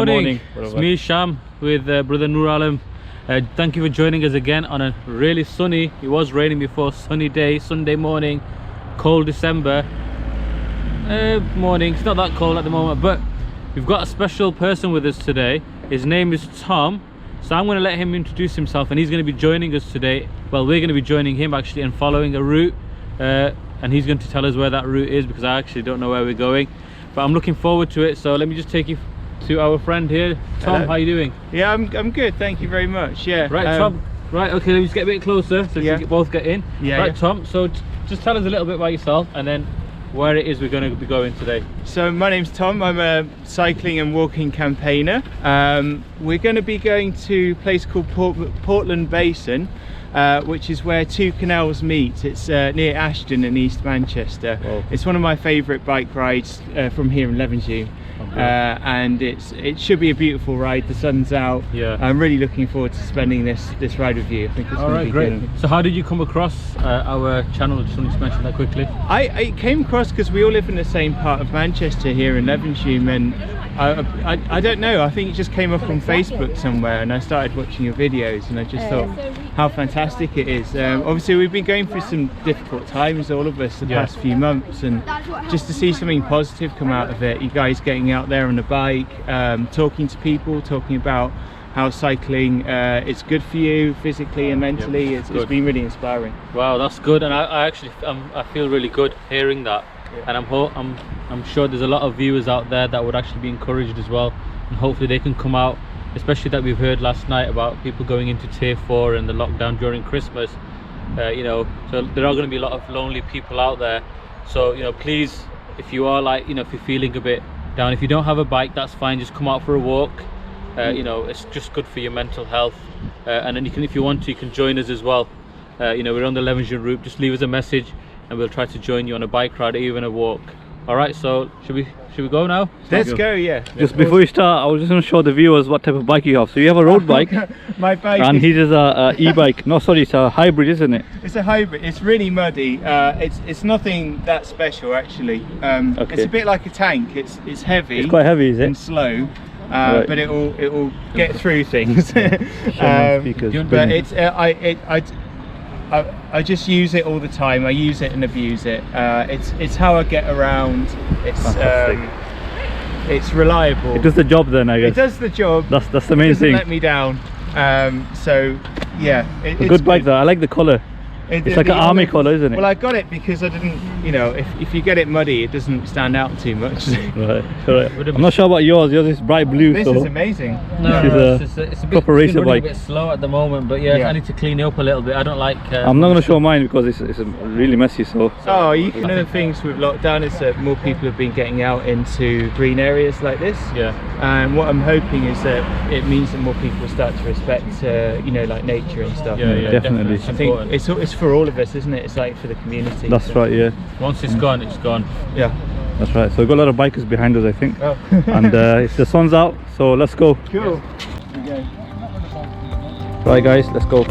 morning. It's me, Sham, with brother Nur Alam. Thank you for joining us again on a really sunny, it was raining before, sunny day, Sunday morning, cold December morning. It's not that cold at the moment, but we've got a special person with us today. His name is Tom, so I'm going to let him introduce himself, and he's going to be joining us today. Well, we're going to be joining him actually and following a route, and he's going to tell us where that route is, because I actually don't know where we're going, but I'm looking forward to it. So let me just take you to our friend here. Tom, hello. how are you doing? Yeah, I'm good, thank you very much. Yeah. Right, Tom. Right, okay, let me just get a bit closer so you can both get in. Yeah. Right, Tom, so just tell us a little bit about yourself and then where it is we're going to be going today. So my name's Tom, I'm a cycling and walking campaigner. We're going to be going to a place called Portland Basin, which is where two canals meet. It's near Ashton in East Manchester. Whoa. It's one of my favourite bike rides from here in Levenshulme. And it should be a beautiful ride. The sun's out. Yeah, I'm really looking forward to spending this ride with you. I think it's going to be great. good. So how did you come across our channel? Just wanted to mention that quickly. I came across because we all live in the same part of Manchester here in Levenshulme, and I don't know, I think it just came up on Facebook somewhere, and I started watching your videos, and I just thought how fantastic it is. Obviously we've been going through some difficult times, all of us, the past few months, and just to see something positive come out of it, you guys getting out there on a bike, talking to people, talking about how cycling is good for you physically and mentally. It's been really inspiring. Wow, that's good, and I actually I feel really good hearing that. And I'm sure there's a lot of viewers out there that would actually be encouraged as well, and hopefully they can come out, especially that we've heard last night about people going into tier 4 and the lockdown during Christmas. You know, so there are going to be a lot of lonely people out there. So, you know, please, if you are like, you know, if you're feeling a bit down, if you don't have a bike, that's fine, just come out for a walk. You know, it's just good for your mental health, and then you can, if you want to, you can join us as well. You know, we're on the Levenshulme route. Just leave us a message and we'll try to join you on a bike ride or even a walk. All right, so should we go now? Let's go. Yeah. Just before we start, I was just going to show the viewers what type of bike you have. So you have a road bike. My bike. And his is a e-bike. No, sorry, it's a hybrid, isn't it? It's a hybrid. It's really muddy. It's nothing that special actually. It's a bit like a tank. It's heavy. It's quite heavy, is it? And slow. But it will get through things. But it's I just use it all the time. I use it and abuse it. It's how I get around. It's reliable. It does the job then, I guess. It does the job. That's the main thing. It doesn't let me down. So yeah, it's a good bike though. I like the colour. It's like an army colour, isn't it? Well, I got it because I didn't, you know, if you get it muddy, it doesn't stand out too much. Right. I'm not sure about yours. Yours is bright blue. This is amazing. No, it's a bit, proper racer bike. A bit slow at the moment, but yeah, I need to clean it up a little bit. I don't like. I'm not going to show mine because it's really messy. So. One of the things with lockdown is that more people have been getting out into green areas like this. Yeah. And what I'm hoping is that it means that more people start to respect, you know, like nature and stuff. Yeah, definitely. I think it's for all of us, isn't it? It's like for the community. That's right, yeah. Once it's gone, it's gone. Yeah. That's right. So we've got a lot of bikers behind us, I think. Oh. And it's the sun's out, so let's go. Cool. Right, guys, let's go.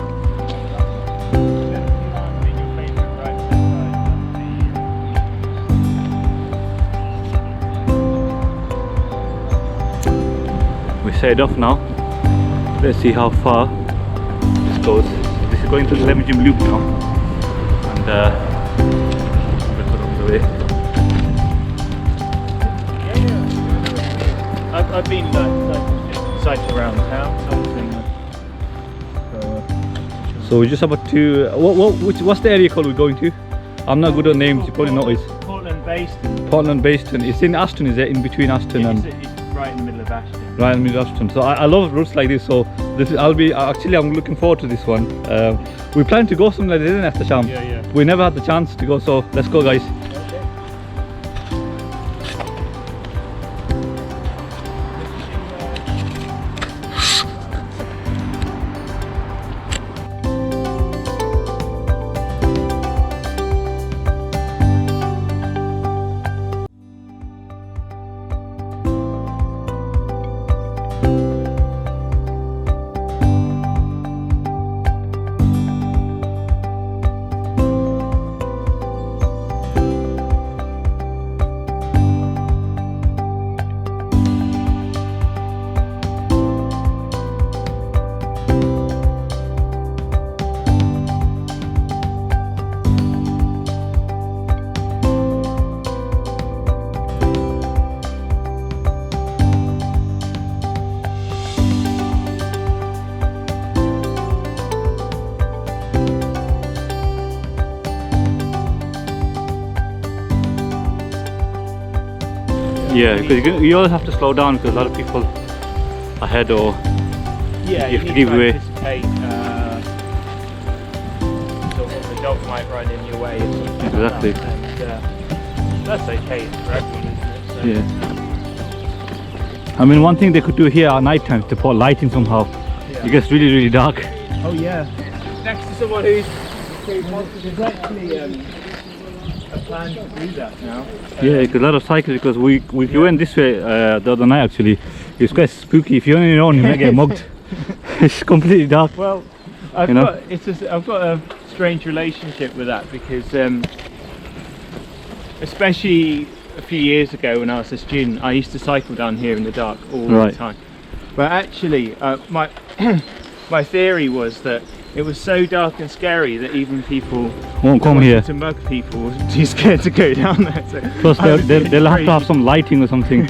We set off now. Let's see how far this goes. This is going to the Levenshulme loop now. And we're put on the way. I've been like cycling around town sort of thing. So we're just about to. What's the area called we're going to? I'm not good at names. You probably know it. Portland Basin. Portland Basin. It's in Ashton, is it? In between Ashton and. It's right in the middle of Ashton. Right in the middle of Ashton. So I love routes like this. So I'm looking forward to this one. We plan to go somewhere, didn't we, after Sham? Yeah. We never had the chance to go, so let's go, guys. Yeah, because you always have to slow down because a lot of people ahead or Yeah, you have to need give way. anticipate, sort of the dog might run in your way or something. Exactly. Like that. And that's okay for everyone, isn't it? So, Yeah. I mean, one thing they could do here at night time is to put lighting somehow. Yeah. It gets really, really dark. Oh yeah. Next to someone who's there's actually a plan to do that now. Yeah, because a lot of cyclists, because we went this way the other night actually. It's quite spooky. If you're on your own, you might get mugged. It's completely dark. Well, I've You know? got a strange relationship with that because, especially a few years ago when I was a student, I used to cycle down here in the dark all Right. the time. But actually, my my theory was that it was so dark and scary that even people Won't come wanted here. to mug people were too scared to go down there. So Plus, I was really they'll have to have crazy. some lighting or something.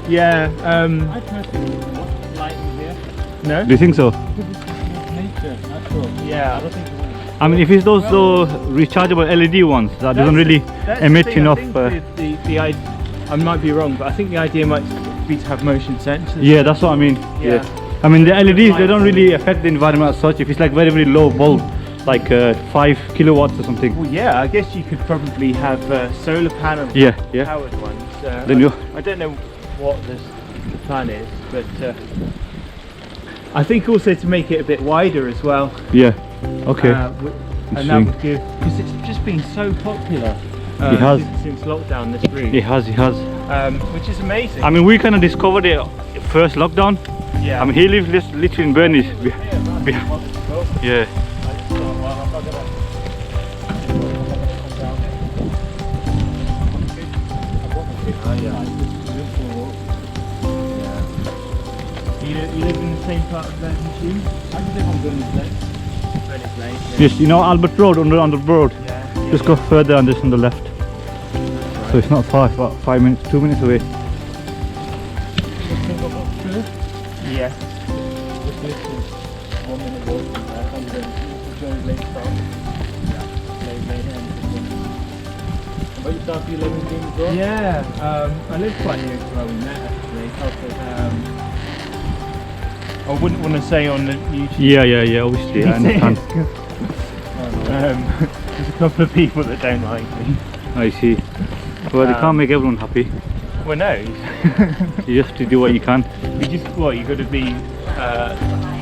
Yeah. I personally want lighting here. No. Do you think so? Nature, natural. Yeah. I don't think I mean, if it's those rechargeable LED ones that doesn't really That's emit the thing, enough. I think I might be wrong, but I think the idea might be to have motion sensors. Yeah, that's what I mean. Yeah. I mean, the LEDs, they don't really affect the environment as such. If it's like very, very low bulb, like 5 kilowatts or something. Well, yeah, I guess you could probably have solar panel Yeah, yeah. powered ones. Then I don't know what the plan is, but I think also to make it a bit wider as well. Yeah. Okay. And that would give, because it's just been so popular It has. since lockdown, this route, It has. which is amazing. I mean, we kind of discovered it first lockdown. yeah. I mean, he lives literally in Burnley. Yeah. You live in the same part of Basin? I live on Burnley Lane. Just, you know, Albert Road, on the road. Yeah. Just go further and just on the left. So it's not far, it's about 5 minutes, 2 minutes away. Yeah. Yeah, I live quite near to where we met actually. I wouldn't want to say on the YouTube. Yeah, obviously, I understand. There's a couple of people that don't like me. I see. Well, they can't make everyone happy. Well, no. You have to do what you can. You got to be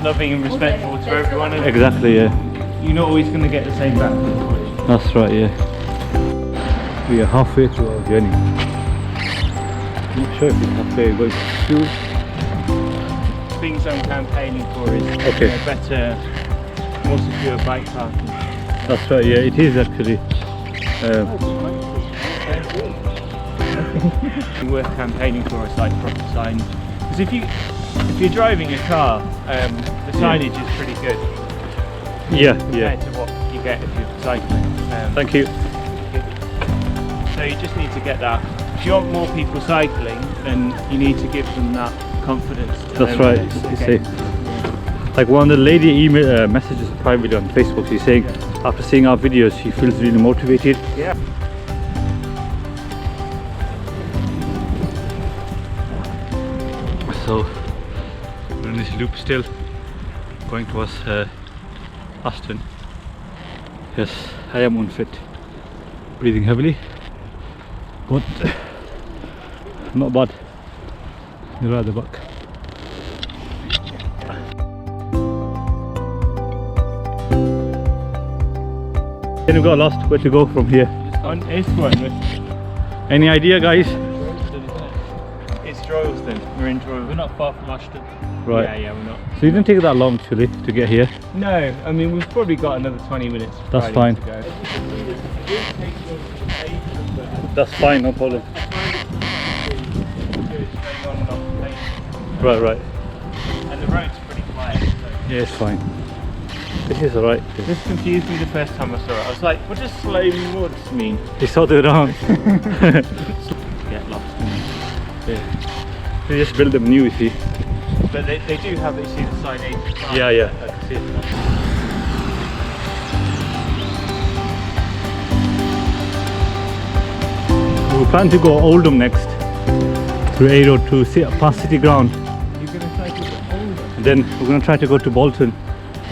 loving and respectful to everyone. And Exactly, yeah. you're not always going to get the same back. unfortunately. That's right, yeah. We are halfway through our journey. I'm not sure if it's halfway, but it's through. Things I'm campaigning for is Okay. better, more secure bike parking. That's right, yeah, it is actually. Worth campaigning for is like proper signage. Because if you're driving a car, the signage is pretty good Yeah. compared to what you get if you're cycling. Thank you. So you just need to get that. If you want more people cycling, then you need to give them that confidence. to That's know right. that It's okay. like one of the lady email messages privately on Facebook. She's saying after seeing our videos, she feels really motivated. Yeah. So we're in this loop still, going towards Aston. Yes, I am unfit, breathing heavily, but not bad. You're right at the back. Then we got lost. Where to go from here? On S1, Any idea, guys? it's Droylsden. We're in Droylsden. we're not far from Ashton. Right. Yeah, we're not. So you didn't take that long actually to get here. No, I mean we've probably got another 20 minutes. of That's riding fine. to go. That's fine, no problem. Right. And the road's pretty quiet. So. Yeah, it's fine. This is alright. This confused me the first time I saw it. I was like, what does slow woods mean? It's all the way around. Get lost. Yeah. They just build them new, you see. But they do have, you see the signage. Yeah. I can see it. We plan to go Oldham next. through A Road to past City Ground. You're going to cycle to Oldham? And then we're going to try to go to Bolton.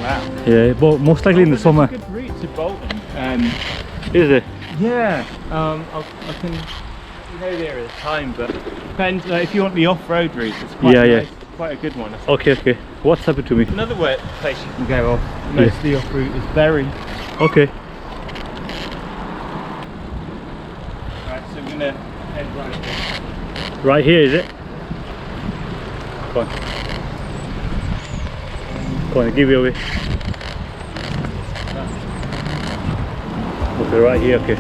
Wow. Yeah, but most likely in the summer. It's a good route to Bolton. Is it? Yeah, I can let you know there at the time, but depends. If you want the off-road route, it's quite nice, quite a good one. I think. Okay. What's happened to me? Another place you can go off, mostly off-route, is Bury. Okay. Right, so we're gonna head right here. Right here, is it? Go on. Go on, give you away. Okay, right here, okay.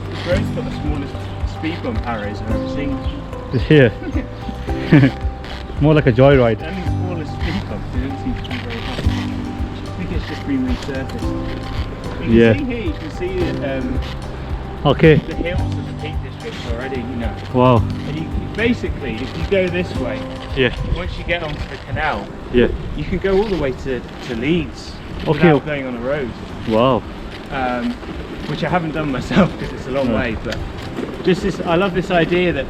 This road's got the smallest speed bump arrows I've ever seen. It's here. More like a joyride. And the smallest speed bumps, they don't seem to be very high. I think it's just been resurfaced. You can see here, you can see Okay. the hills of the Peak District already, you know. Wow. And you basically, if you go this way, once you get onto the canal, you can go all the way to Leeds without going on a road. Wow. Which I haven't done myself because it's a long way, but just this, I love this idea that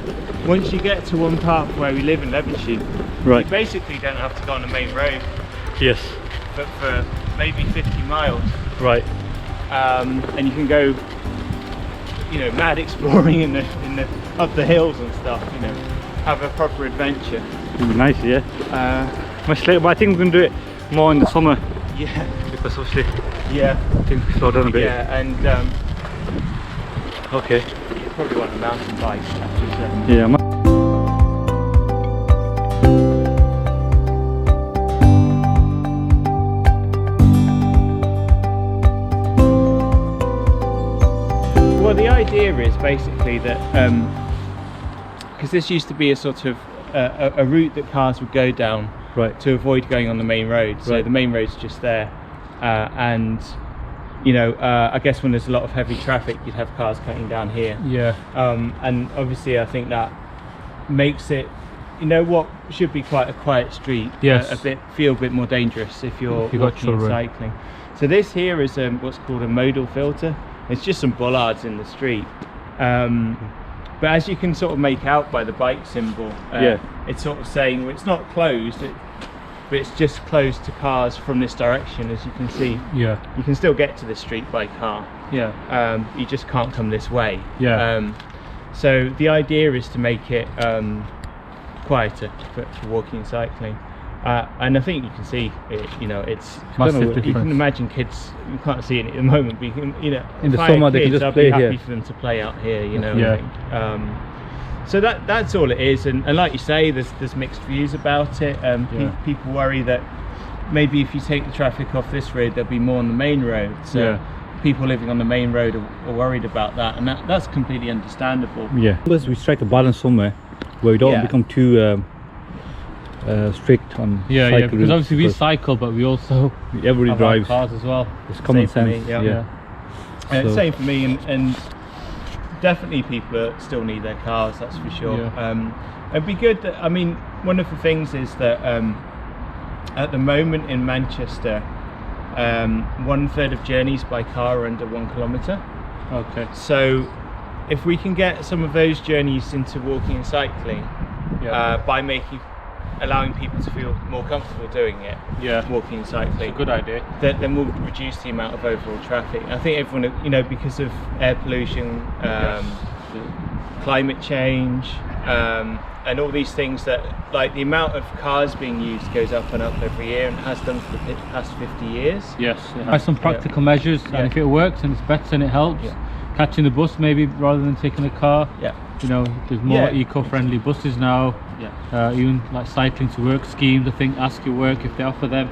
once you get to one part where we live in Devonshire, you basically don't have to go on the main road. Yes. For maybe 50 miles. Right. And you can go, you know, mad exploring in the up the hills and stuff. You know, have a proper adventure. Nice, yeah. Much later, but I think we're gonna do it more in the summer. Yeah. Because obviously, I think we slow down a bit. Yeah, and okay. you probably want a mountain bike after 7. Yeah. Well, the idea is basically that because this used to be a sort of a route that cars would go down to avoid going on the main road. So the main road's just there, and you know, I guess when there's a lot of heavy traffic, you'd have cars cutting down here. Yeah. And obviously, I think that makes it, you know, what should be quite a quiet street, feel a bit more dangerous if you're walking and cycling. So this here is what's called a modal filter. It's just some bollards in the street. But as you can sort of make out by the bike symbol, it's sort of saying, well, it's not closed, but it's just closed to cars from this direction, as you can see. Yeah. You can still get to the street by car. Yeah. You just can't come this way. Yeah. So the idea is to make it quieter for walking and cycling. And I think you can see it, you know, it's massive difference. You can imagine kids, you can't see it at the moment, but you can, you know, in the summer they can just play here. I'd be happy for them to play out here, you know. I think. So that's all it is, and like you say, there's mixed views about it. People worry that maybe if you take the traffic off this road, there'll be more on the main road. So people living on the main road are worried about that, and that's completely understandable. Yeah, because we strike a balance somewhere where we don't become too strict on cycle because obviously we cycle, but we also everybody drives cars as well. It's common sense. Same for me, and definitely people still need their cars, that's for sure. It'd be good that, I mean, one of the things is that at the moment in Manchester, 1/3 of journeys by car are under 1 kilometre. Okay. So if we can get some of those journeys into walking and cycling by allowing people to feel more comfortable doing it, walking and cycling, it's a good idea. Then we'll reduce the amount of overall traffic. I think everyone, you know, because of air pollution, climate change, and all these things, that like the amount of cars being used goes up and up every year, and has done for the past 50 years. Yes, it has some practical measures, and if it works and it's better and it helps, catching the bus maybe rather than taking a car. You know, there's more eco-friendly buses now. Even like cycling to work schemes, I think, Ask Your Work, if they offer them.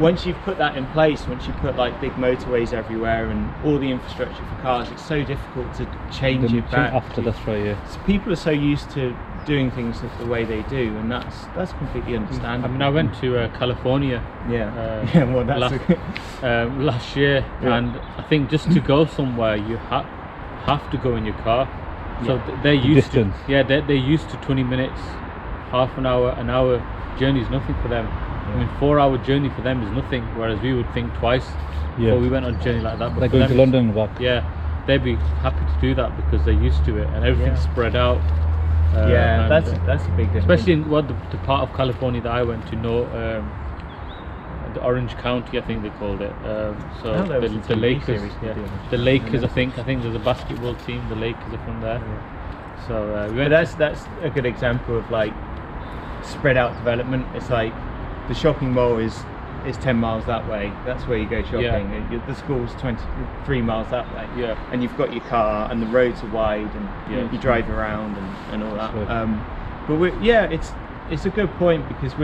Once you've put that in place, once you put like big motorways everywhere and all the infrastructure for cars, it's so difficult to change it back. After that's right, So people are so used to doing things the way they do, and that's completely understandable. I mean, I went to California. Well, that's last year, and I think just to go somewhere, you have to go in your car. So they're used to they're used to 20 minutes, half an hour journey is nothing for them. I mean, 4-hour journey for them is nothing, whereas we would think twice before we went on a journey like that. But like going to London and back. they'd be happy to do that because they're used to it and everything's spread out. Yeah, and, that's a big difference. especially in the part of California that I went to, the Orange County, I think they called it. So the Lakers, the Lakers. I think there's a basketball team. The Lakers are from there. Yeah. So but that's a good example of like spread out development. It's like the shopping mall is 10 miles that way. That's where you go shopping. Yeah. The school's 23 miles that way. Yeah. And you've got your car, and the roads are wide, and you drive around and all that. But it's a good point because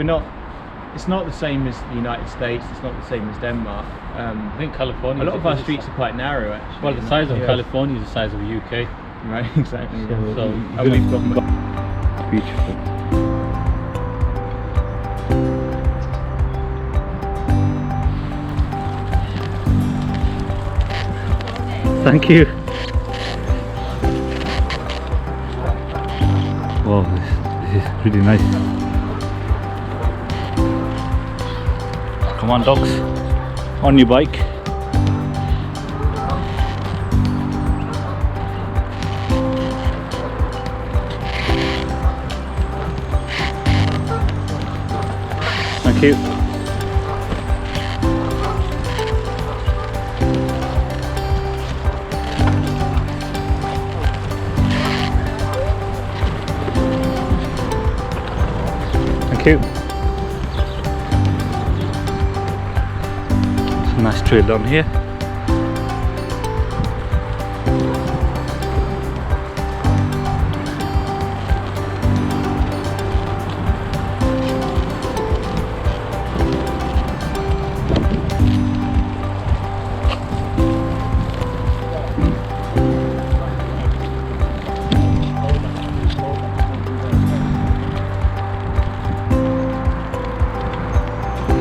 it's not the same as the United States. It's not the same as Denmark. I think California. A lot of our streets are quite narrow, actually. Well, the size of California is the size of the UK. Right, exactly. So And we've got Beautiful. Thank you. Wow, this is really nice. Come on, dogs, on your bike. Thank you. Thank you. It's a nice trail down here.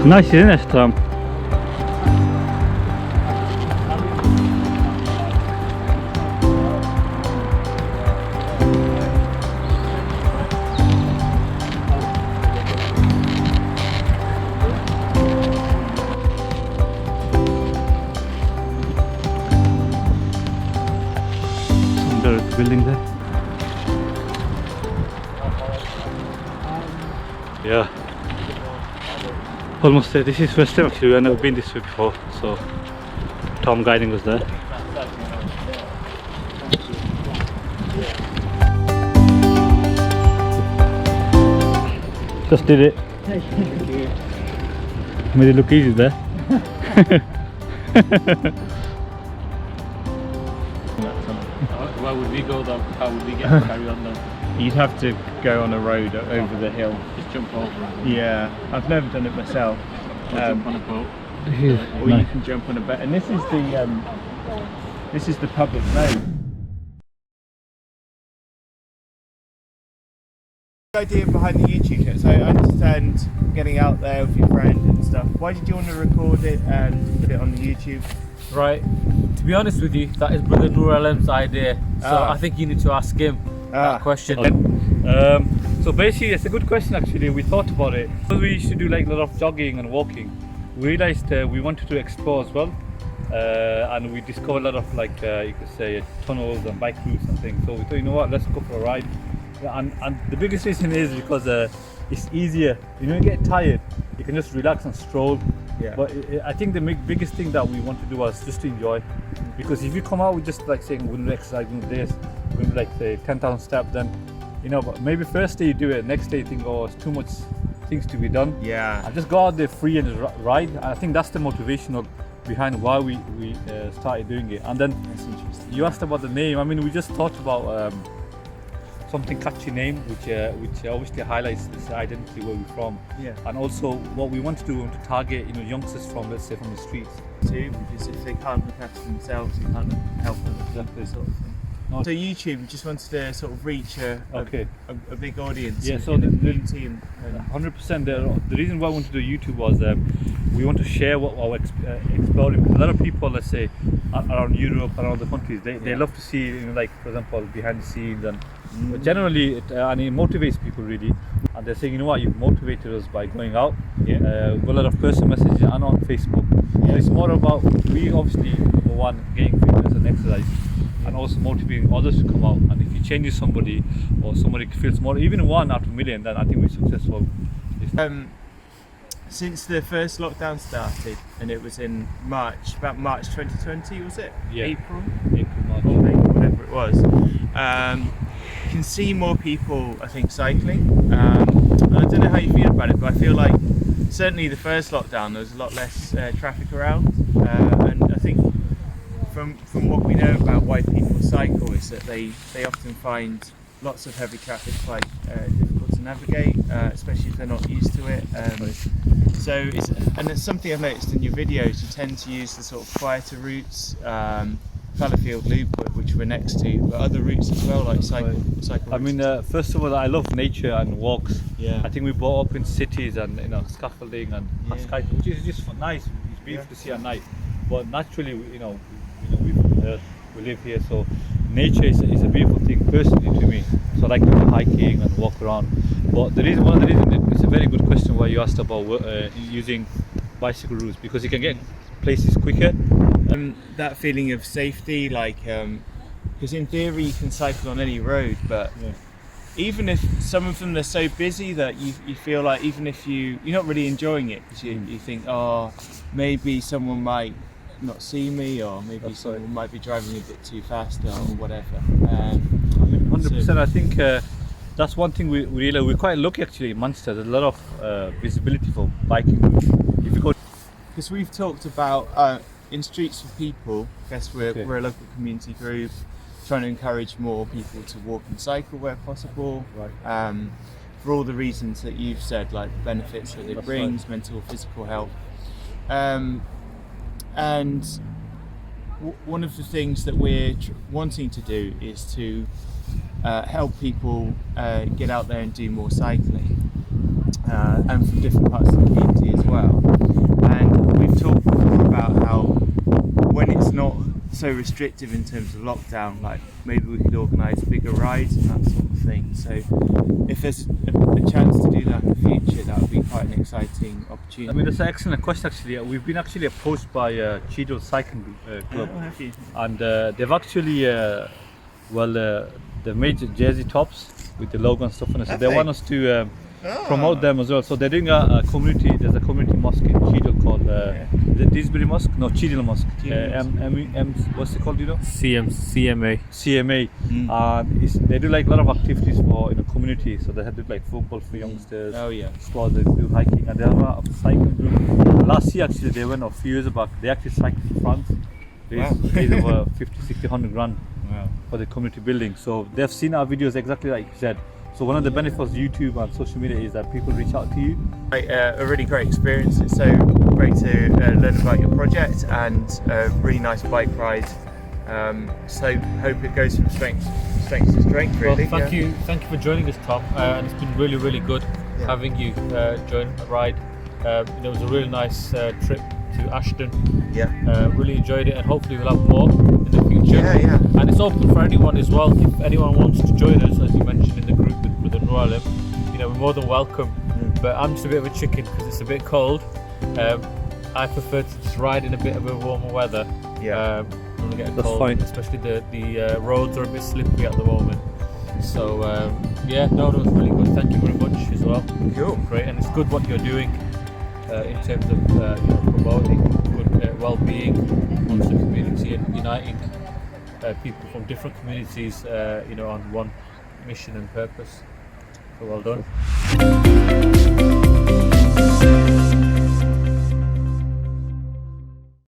Nice, isn't it, Tom? Under the building there. Yeah. Almost there. This is first time actually. I've never been this way before, so Tom guiding us there. Just did it. Made it look easy there. Where would we go though? How would we get to carry on though? You'd have to go on a road over the hill. Just jump over. Yeah, I've never done it myself. Jump on a boat. Or you can jump on a boat. And this is the public road. The idea behind the YouTube channel, so I understand getting out there with your friend and stuff. Why did you want to record it and put it on the YouTube? Right. To be honest with you, that is Brother Nur Alam's idea. So I think you need to ask him that question. So basically, it's a good question actually. We thought about it. We used to do like a lot of jogging and walking. We realized we wanted to explore as well, and we discovered a lot of like you could say tunnels and bike routes and things. So we thought, you know what, let's go for a ride. And the biggest reason is because it's easier. You know, you get tired, you can just relax and stroll. Yeah. But I think the biggest thing that we want to do was just to enjoy. Because if you come out with just like saying we're going to exercise, we're going to do this, we're going to like say 10,000 steps, then you know, but maybe first day you do it, next day you think, oh, it's too much things to be done. Yeah. I just go out there free and just ride. And I think that's the motivation behind why we started doing it. And then you asked about the name. I mean, we just thought about something catchy name, which obviously highlights this identity where we're from. Yeah. And also what we want to do, we want to target, you know, youngsters from, let's say, from the streets. Too, because if they can't look after themselves, you can't help them. Exactly. Sort of thing. So YouTube just wanted to sort of reach a big audience. Yeah, so in the community and 100%. The reason why I wanted to do YouTube was we want to share what our exploring. A lot of people, let's say, around Europe, around the countries, they love to see, you know, like for example, behind the scenes, and generally it motivates people really. And they're saying, you know what, you've motivated us by going out. Yeah. Got a lot of personal messages and on Facebook. Yeah. So it's more about we obviously, number one, getting fitness and exercise. and also motivating others to come out. And if you change somebody, or somebody feels more, even 1 out of a million, then I think we're successful. Since the first lockdown started, and it was in March, about March 2020, was it? Yeah. April, March. or May, whatever it was. You can see more people, I think, cycling. I don't know how you feel about it, but I feel like certainly the first lockdown there was a lot less traffic around, and I think from what we know about why people cycle is that they often find lots of heavy traffic quite difficult to navigate, especially if they're not used to it. So it's something I've noticed in your videos. You tend to use the sort of quieter routes, Fallowfield Loop, which we're next to, but other routes as well, like cycle. I mean, first of all, I love nature and walks. Yeah. I think we brought up in cities and scaffolding and which is just nice. It's beautiful to see at night. But naturally, we live here, so nature is a beautiful thing personally to me. So I like to go hiking and walk around. But one of the reasons, it's a very good question why you asked about using bicycle routes, because you can get places quicker. That feeling of safety, like, because in theory you can cycle on any road, but even if some of them are so busy that you feel like even if you're not really enjoying it, because you think, oh, maybe someone might not see me, or maybe someone might be driving a bit too fast or whatever. I mean, 100%. I think that's one thing we're quite lucky actually in Manchester. There's a lot of visibility for biking. If you go, because we've talked about in Streets for People, I guess we're a local community group trying to encourage more people to walk and cycle where possible. Right. For all the reasons that you've said, like the benefits that it brings, mental, physical health. And one of the things that we're wanting to do is to help people get out there and do more cycling, and from different parts of the community as well. And we've talked before about how when it's not so restrictive in terms of lockdown, like maybe we could organise bigger rides and that sort of thing. So if there's a chance to do that in the future, that would be quite an exciting opportunity. I mean, that's an excellent question actually. We've been actually approached by Cheadle Cycling Club, Have you? and they've actually they've made jersey tops with the logo and stuff on it. So they want us to promote them as well. So they're doing a community. There's a community mosque in Cheadle called the Disbury Mosque. No, Cheadle Mosque. What's it called? Do you know? CMA. CMA. They do like a lot of activities for community. So they have to like football for youngsters. Oh yeah. Sports. They do hiking, and they have a cycling group. Last year actually they went, a few years back. They actually cycled to France. They paid over 50, 60, 100 grand for the community building. So they've seen our videos exactly like you said. So one of the benefits of YouTube and social media is that people reach out to you. A really great experience. It's so great to learn about your project, and a really nice bike ride. So hope it goes from strength to strength. Really. Well, thank you for joining us, Tom. And it's been really, really good having you join a ride. It was a really nice trip to Ashton. Really enjoyed it, and hopefully we'll have more in the future. And it's open for anyone as well. If anyone wants to join us, as you mentioned in the group with Brother Nur, we're more than welcome. But I'm just a bit of a chicken because it's a bit cold. I prefer to just ride in a bit of a warmer weather. When we get cold, fine. Especially the roads are a bit slippery at the moment. So it was really good. Thank you very much as well. Cool. Great, and it's good what you're doing in terms of promoting good well-being amongst the community and uniting people from different communities, on one mission and purpose. So well done.